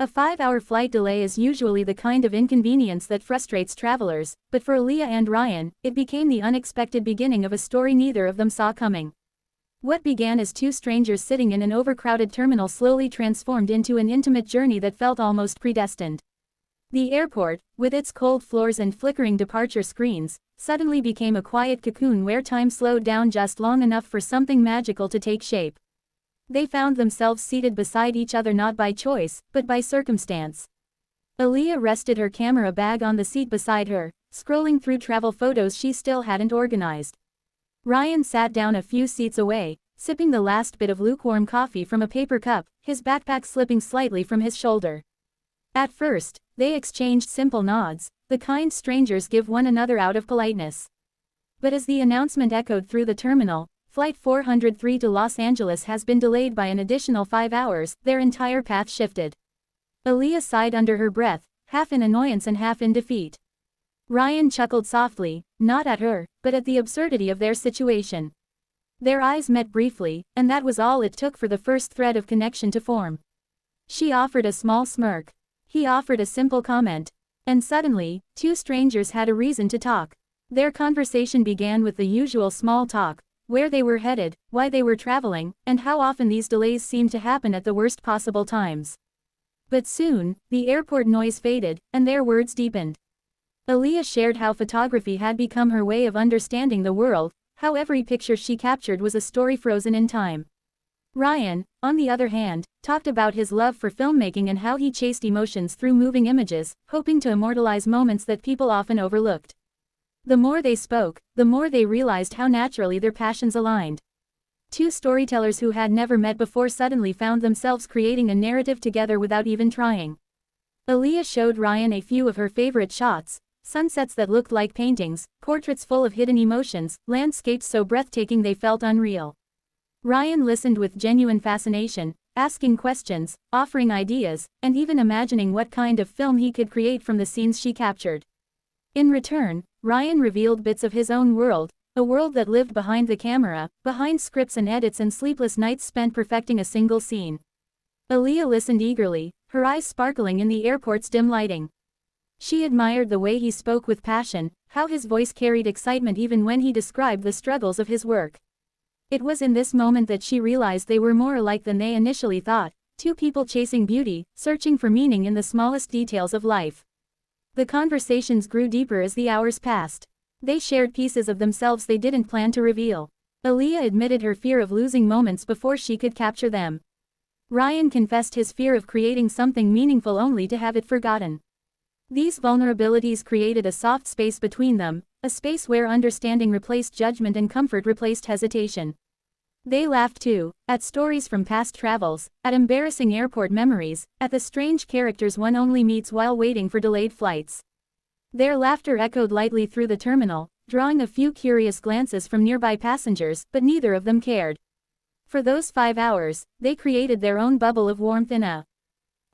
A 5-hour flight delay is usually the kind of inconvenience that frustrates travelers, but for Aaliyah and Ryan, it became the unexpected beginning of a story neither of them saw coming. What began as two strangers sitting in an overcrowded terminal slowly transformed into an intimate journey that felt almost predestined. The airport, with its cold floors and flickering departure screens, suddenly became a quiet cocoon where time slowed down just long enough for something magical to take shape. They found themselves seated beside each other not by choice, but by circumstance. Aaliyah rested her camera bag on the seat beside her, scrolling through travel photos she still hadn't organized. Ryan sat down a few seats away, sipping the last bit of lukewarm coffee from a paper cup, his backpack slipping slightly from his shoulder. At first, they exchanged simple nods, the kind strangers give one another out of politeness. But as the announcement echoed through the terminal, Flight 403 to Los Angeles has been delayed by an additional 5 hours, their entire path shifted. Aaliyah sighed under her breath, half in annoyance and half in defeat. Ryan chuckled softly, not at her, but at the absurdity of their situation. Their eyes met briefly, and that was all it took for the first thread of connection to form. She offered a small smirk. He offered a simple comment. And suddenly, two strangers had a reason to talk. Their conversation began with the usual small talk. Where they were headed, why they were traveling, and how often these delays seemed to happen at the worst possible times. But soon, the airport noise faded, and their words deepened. Aaliyah shared how photography had become her way of understanding the world, how every picture she captured was a story frozen in time. Ryan, on the other hand, talked about his love for filmmaking and how he chased emotions through moving images, hoping to immortalize moments that people often overlooked. The more they spoke, the more they realized how naturally their passions aligned. Two storytellers who had never met before suddenly found themselves creating a narrative together without even trying. Aaliyah showed Ryan a few of her favorite shots, sunsets that looked like paintings, portraits full of hidden emotions, landscapes so breathtaking they felt unreal. Ryan listened with genuine fascination, asking questions, offering ideas, and even imagining what kind of film he could create from the scenes she captured. In return, Ryan revealed bits of his own world, a world that lived behind the camera, behind scripts and edits and sleepless nights spent perfecting a single scene. Aaliyah listened eagerly, her eyes sparkling in the airport's dim lighting. She admired the way he spoke with passion, how his voice carried excitement even when he described the struggles of his work. It was in this moment that she realized they were more alike than they initially thought, two people chasing beauty, searching for meaning in the smallest details of life. The conversations grew deeper as the hours passed. They shared pieces of themselves they didn't plan to reveal. Aaliyah admitted her fear of losing moments before she could capture them. Ryan confessed his fear of creating something meaningful only to have it forgotten. These vulnerabilities created a soft space between them, a space where understanding replaced judgment and comfort replaced hesitation. They laughed too, at stories from past travels, at embarrassing airport memories, at the strange characters one only meets while waiting for delayed flights. Their laughter echoed lightly through the terminal, drawing a few curious glances from nearby passengers, but neither of them cared. For those 5 hours, they created their own bubble of warmth in a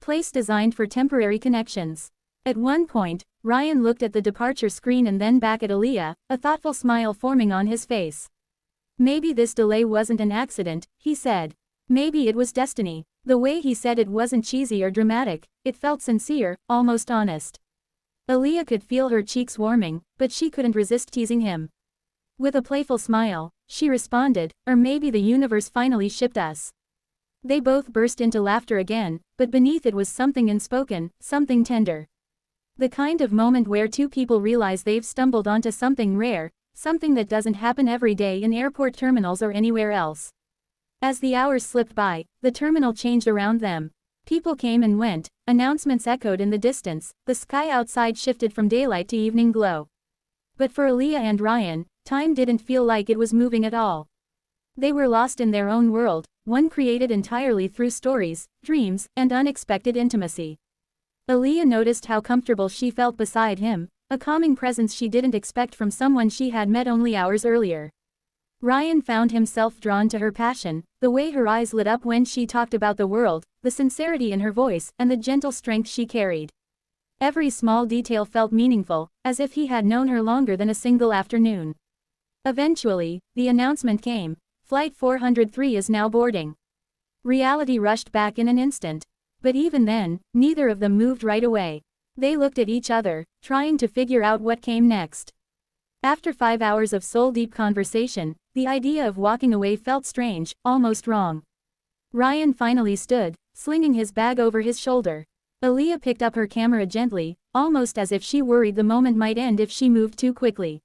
place designed for temporary connections. At one point, Ryan looked at the departure screen and then back at Aaliyah, a thoughtful smile forming on his face. Maybe this delay wasn't an accident, he said. Maybe it was destiny. The way he said it wasn't cheesy or dramatic, it felt sincere, almost honest. Aaliyah could feel her cheeks warming, but she couldn't resist teasing him. With a playful smile, she responded, or maybe the universe finally shipped us. They both burst into laughter again, but beneath it was something unspoken, something tender. The kind of moment where two people realize they've stumbled onto something rare, something that doesn't happen every day in airport terminals or anywhere else. As the hours slipped by, the terminal changed around them. People came and went, announcements echoed in the distance, the sky outside shifted from daylight to evening glow. But for Aaliyah and Ryan, time didn't feel like it was moving at all. They were lost in their own world, one created entirely through stories, dreams, and unexpected intimacy. Aaliyah noticed how comfortable she felt beside him, a calming presence she didn't expect from someone she had met only hours earlier. Ryan found himself drawn to her passion, the way her eyes lit up when she talked about the world, the sincerity in her voice, and the gentle strength she carried. Every small detail felt meaningful, as if he had known her longer than a single afternoon. Eventually, the announcement came. Flight 403 is now boarding. Reality rushed back in an instant. But even then, neither of them moved right away. They looked at each other, trying to figure out what came next. After 5 hours of soul-deep conversation, the idea of walking away felt strange, almost wrong. Ryan finally stood, slinging his bag over his shoulder. Aaliyah picked up her camera gently, almost as if she worried the moment might end if she moved too quickly.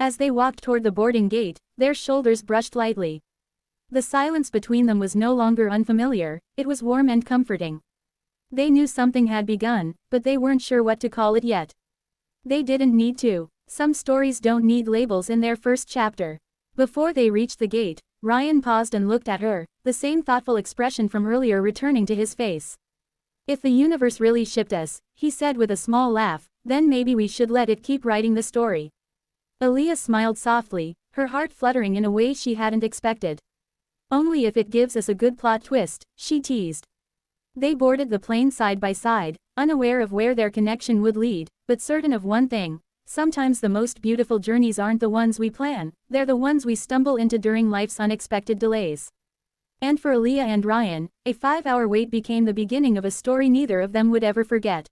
As they walked toward the boarding gate, their shoulders brushed lightly. The silence between them was no longer unfamiliar, it was warm and comforting. They knew something had begun, but they weren't sure what to call it yet. They didn't need to. Some stories don't need labels in their first chapter. Before they reached the gate, Ryan paused and looked at her, the same thoughtful expression from earlier returning to his face. "If the universe really shipped us," he said with a small laugh, "then maybe we should let it keep writing the story." Aaliyah smiled softly, her heart fluttering in a way she hadn't expected. "Only if it gives us a good plot twist," she teased. They boarded the plane side by side, unaware of where their connection would lead, but certain of one thing: sometimes the most beautiful journeys aren't the ones we plan, they're the ones we stumble into during life's unexpected delays. And for Aaliyah and Ryan, a 5-hour wait became the beginning of a story neither of them would ever forget.